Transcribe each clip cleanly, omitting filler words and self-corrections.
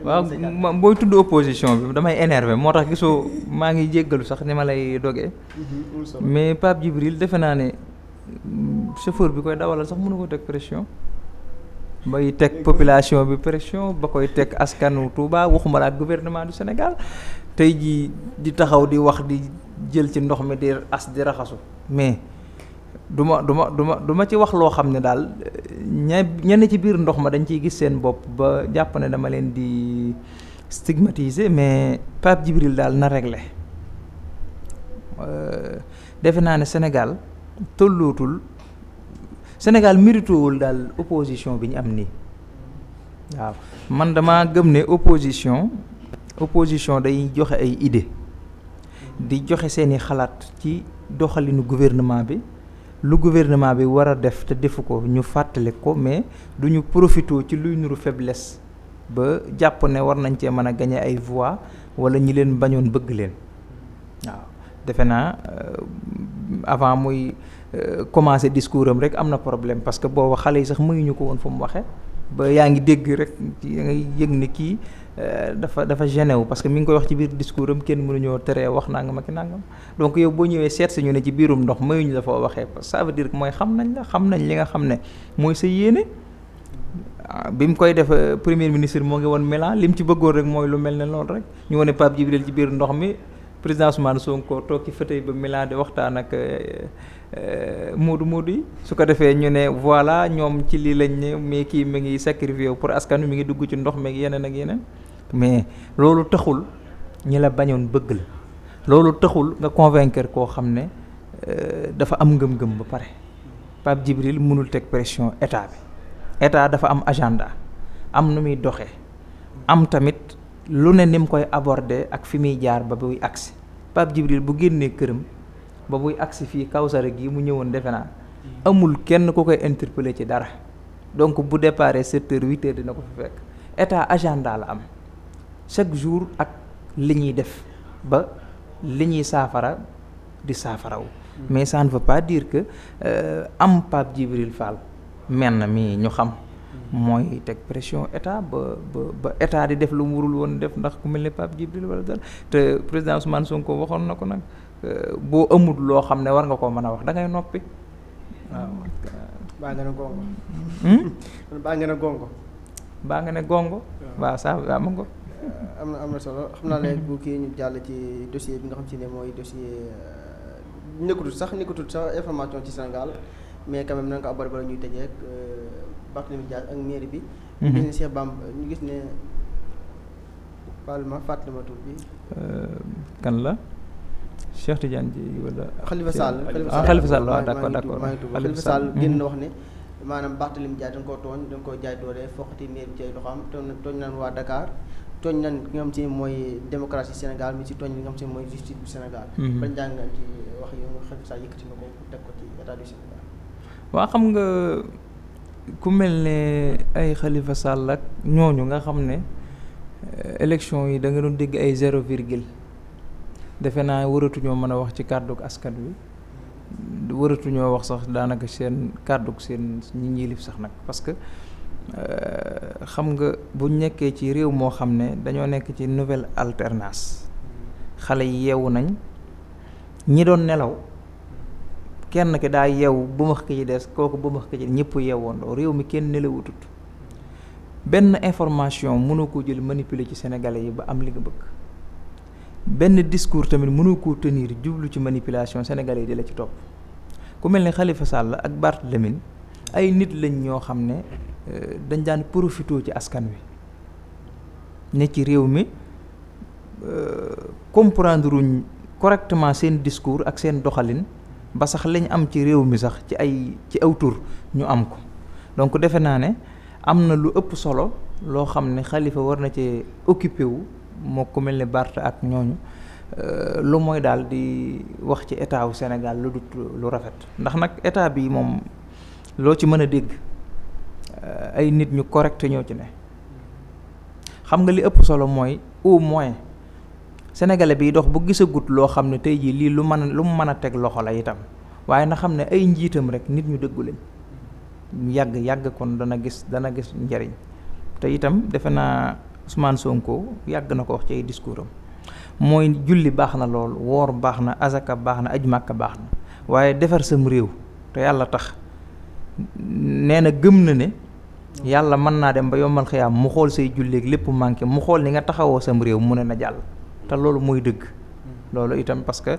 waaw booy tudd opposition bi damay énervé moo tax gisoo maa ngi jéggalu sax ni ma lay dogee mais Pape Djibril defe naa ne chauffeur bi koy dawalal sax mënu ko teg pression bay teg population bi pression ba koy teg askanu Touba waxuma la ak gouvernement du Sénégal tey jii di taxaw di wax di jël ci ndox mi di di raxasu mais du ma ci wax loo xam ne daal ñenn ci biir ndox ma dañ ciy gis seen bopp ba jàpp ne dama leen di stigmatiser mais Pape Djibril daal na réglé defe naa ne Sénégal tollootul Sénégal méritowul daal opposition bi ñu am nii waaw man dama gëm ne opposition day joxe ay idée di joxe seeni xalaat ci doxalinu gouvernement bi lu gouvernement bi war a def te defu ko ñu fàttali ko mais du ñu profité ci luy nuru faiblesse ba jàpp ne war nañ cee mën a gagner ay voix wala ñi leen bañoon bëgg leen waaw defe naa avant muy commencer discours am rek am na problème parce que booba xale yi sax mayuñu ko woon fu mu waxee ba yaa ngi dégg rek ya ngay yëg ne kii dafa gêné wu parce que mi ngi koy wax ci biir discours am kenn mënuñoo teree wax nangam ak nangam donc yow boo ñëwee seet si ñu ne ci biirum ndox mayuñu la foo waxee ça veut dire que mooy xam nañ li nga xam ne mooy sa yéene bi mu koy def premier ministre moo ngi woon Milan li mu ci bëggoon rek mooy lu mel ne loolu rek ñu wane Pape Djibril ci biir ndox mi président Ousmane Sonko toog ci fauteuil ba Milan di waxtaan ak Moodu yi su ko defee ñu ne voilà ñoom ci lii lañ ne mais kii mi ngi sacrifié pour askan wi mi ngi dugg ci ndox meeg yeneen ak yeneen mais loolu taxul ñi la bañoon bëgg la loolu taxul nga convaincre koo xam ne dafa am ngëm-ngëm ba pare Pape Djibril mënul teg pression état dafa am agenda am nu muy doxee am tamit lu ne ni mu koy aborder ak fi muy jaar ba buy agsi Pape Djibril bu génnee këram ba buy agsi fii Kawsara gi mu ñëwoon defe naa amul kenn ku koy interpeller ci dara donc bu déparé 7h 8h dina ko fi fekk état agenda la am chaque jour ak li ñuy def ba li ñuy saafara di saafarawu mais ça ne veut pas dire que am Pape Djibril Fall menn mi ñu xam mooy teg pression état ba état di def lu mu warul woon def ndax ku mel ne Pape Djibril wala dara te président Ousmane Sonko waxoon na ko nag boo amul loo xam ne war nga koo mën a wax da ngay noppi waaw. baa nga ne gongo. baa nga ne gongo. waaw saa waaw ma ngo. am na solo xam naa léegi bu kii ñu jàll ci dossier bi nga xam ci ne mooy dossier nekkatul sax information ci Sénégal mais quand même na nga ko aborder bala ñuy tëjee ak Barthélémy Dias ak mairie bi. ñu gis ne Cheikh Bamba ñu gis ne parlement fàttali ma tur bi. kan la Cheikh Tidiane ji wala. Khalifa Sall Khalifa Sall waaw d'accord Khalifa Sall génn na wax ne maanaam Barthélémy Dias da nga koo tooñ da nga koo jaay doole foqati mairie bi ci ay loxoom tooñ nañ waa Dakar. tooñ nañ ki nga xam si mooy démocratie Sénégal mi si tooñ li nga xam si mooy justice bu Sénégal. ban jàng nga ci wax yow Khalifa Sall yëkkati na ko teg ko ci état du Sénégal. waa xam nga ku mel ne ay Khalifa Sall ak ñooñu nga xam ne élection yi da nga doon dégg ay 0 defe naa waratuñoo mën a wax ci kàddug askan wi waratuñoo wax sax daanaka seen kàddug seen ñi ñilif sax nag parce que. xam nga bu nekkee ci réew moo xam ne dañoo nekk ci nouvelle alternance xale yi yeewu nañ ñi doon nelaw kenn ki daa yeewu bu max ki ci des kooku bu max ki ci ñëpp yeewoondoo réew mi kenn nelawutut benn information mënoo koo jël manipuler ci sénégalais yi ba am li nga bëgg benn discours tamit mënoo koo tenir jublu ci manipulation sénégalais yi di la ci topp ku mel ne Khalifa Sall ak Barthélémy ay nit lañ ñoo xam ne dañ daan profité ci askan wi ne ci réew mi comprendre uñ correctement seen discours ak seen doxalin ba sax lañ am ci réew mi sax ci aw tur ñu am ko donc defe naa ne am na lu ëpp solo loo xam ne Khalifa war na cee occupé wu moo ko mel ne Barth ak ñooñu lu mooy daal di wax ci état wu Sénégal lu dut lu rafet ndax nag état bi moom loo ci mën a dégg ay nit ñu correct ñoo ci ne xam nga li ëpp solo mooy au moins sénégalais bi dox bu gisagut loo xam ne tey jii lii lu mu mën a teg loxo la itam waaye na xam ne ay njiitam rek nit ñu dëggu lañ yàgg kon dana gis njariñ te itam defe naa Ousmane Sonko yàgg na ko wax ci ay discours am mooy julli baax na lool woor baax na azaka baax na aj màkka baax na waaye defar sam réew te yàlla tax nee na gëm na ne yàlla mën naa dem ba yombal xiyaam mu xool say julleeg lépp manqué mu xool ni nga taxawoo sam réew mu ne na jàll te loolu mooy dëgg loolu itam parce que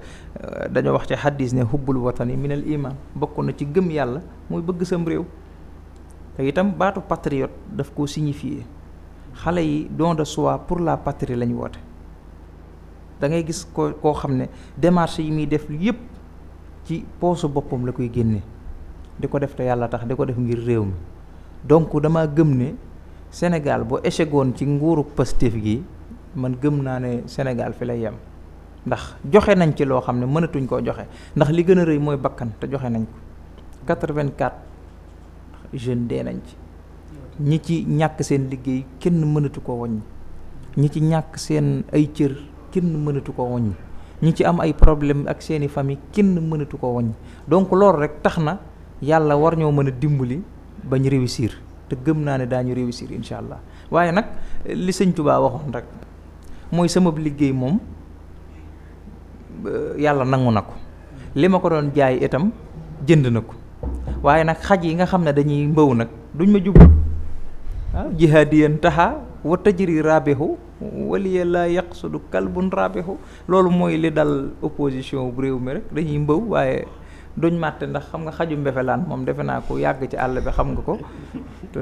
dañoo wax ci xaddis ne hubbul watani minal iman bokk na ci gëm yàlla mooy bëgg sam réew te itam baatu patriote daf koo signifier xale yi don de soi pour la patrie lañ woote da ngay gis koo xam ne démarche yi muy def yépp ci poosu boppam la koy génne di ko def te yàlla tax di ko def ngir réew mi donc dama gëm ne Sénégal boo échegoon ci nguuru Pastef gi man gëm naa ne Sénégal fi lay yem ndax joxe nañ ci loo xam ne mënatuñ koo joxe ndax li gën a rëy mooy bakkan te joxe nañ ko 84 jeunes dee nañ ci ñi ci ñàkk seen liggéey kenn mënatu ko woññ ñi ci ñàkk seen ay cër kenn mënatu ko woññ ñi ci am ay problème ak seeni famille kenn mënatu ko woññ donc loolu rek tax na yàlla war ñoo mën a dimbali bañ réussir te gëm naa ne daañu réussir incha allah waaye nag li sëñ Touba waxoon rek mooy sama liggéey moom yàlla nangu na ko li ma ko doon jaay itam jënd na ko waaye nag xaj yi nga xam ne dañuy mbëw nag duñ ma jublu waaw jihaadiyan taxa wa tajri rabihu waliya la yaqsudu kalbun rabihu loolu mooy li dal opposition bu réew mi rek dañuy mbëw waaye duñ màtte ndax xam nga xaju mbefelaan moom defe naa ko yàgg ci àll bi xam nga ko te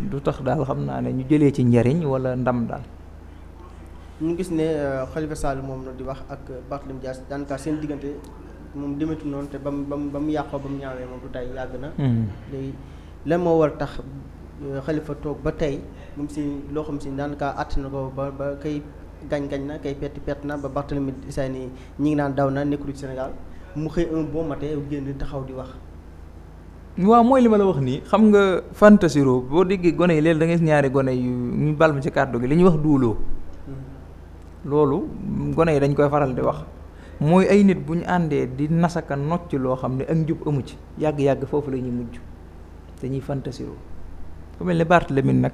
du tax daal xam naa ne ñu jëlee ci njariñ wala ndam daal. ñu gis ne Khalifa Sall moom la di wax ak Barthélémy Dias daanaka seen diggante moom demetu noonu te ba mu yàqoo ba mu ñaawee moom du tey yàgg na. léegi lan moo war tax Khalifa toog ba tey moom si loo xam si daanaka àtt na ko ba kay gañ na kay pett na ba Barthélémy Dias ni ñi ngi naan daw na nekkul ci Sénégal mu xëy un bon matin génn taxaw di wax. waaw mooy li ma la wax nii xam nga fantasiro boo déggee gone yi léegi da ngay ñaari gone yu ñu bal ma ci kàddu gi li ñuy wax duuloo. loolu gone yi dañ koy faral di wax mooy ay nit bu ñu àndee di nasaka nocc loo xam ne ak njub amu ci yàgg-yàgg foofu la ñuy mujj dañuy fantasiro ku mel ni Barthélémy nag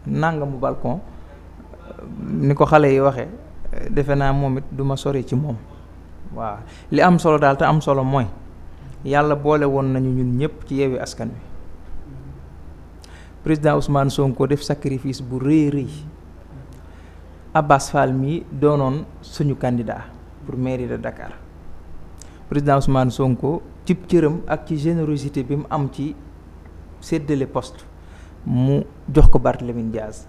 nangamu balcon ni ko xale yi waxee defe naa moom it du ma sori ci moom waaw li am solo daal te am solo mooy yàlla boole woon nañu ñun ñëpp ci Yewwi Askan Wi président Ousmane Sonko def sacrifice bu rëy rëy Abbas Fall mi doonoon suñu candidat pour mairie de Dakar président Ousmane Sonko cib cëram ak ci générosité bi mu am ci séddale poste mu jox ko Barthélémy Dias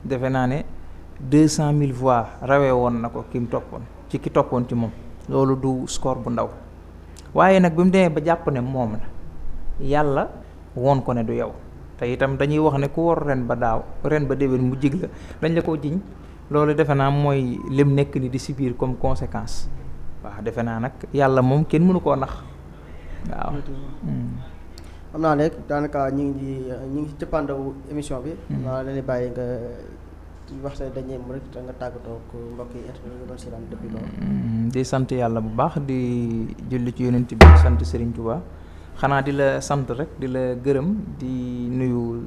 defe naa ne 200 000 voix rawee woon na ko ki toppoon ci moom loolu du score bu ndaw waaye nag bi mu demee ba jàpp ne moom la yàlla woon ko ne du yow te itam dañuy wax ne ku war ren ba déwén mu jig la dañ la ko jiñ loolu defe naa mooy lim nekk ni di subir comme conséquence waaw defe naa nag yàlla moom kenn mënu koo nax waaw. xam naa ne daanaka ñu ngi ci cëppaandawu émission bi. waaw la ñuy bàyyi nga wax sa dañuy mu rek nga tàggatoo ak mbokk yi internet yi doon seetaan depuis loolu. di sant yàlla bu baax di julli ci yonent bi sant Serigne Touba xanaa di la sant rek di la gërëm di nuyu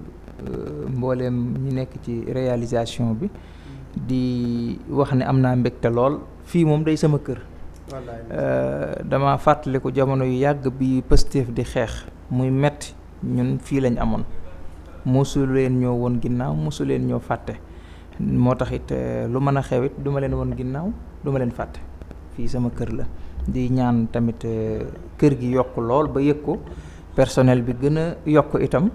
mbooleem ñi nekk ci réalisation bi. di wax ne am naa mbégte lool fii moom day sama kër. dama fàttaliku jamono yu yàgg bi Pastef di xeex muy metti ñun fii lañ amoon mosu leen ñoo woon ginnaaw mosu leen ñoo fàtte moo tax it lu mën a xewit du ma leen woon ginnaaw du ma leen fàtte fii sama kër la di ñaan tamit kër gi yokk lool ba yëg ko personnel bi gën a yokk itam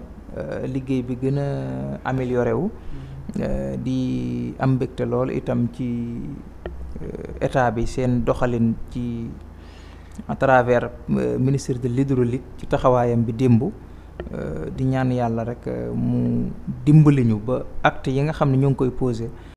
liggéey bi gën a amélioré wu. di am mbégte lool itam ci état bi seen doxalin ci à travers ministre de l'hydraulique ci taxawaayam bi démb di ñaan yàlla rek mu dimbali ñu ba acte yi nga xam ne ñoo ngi koy posé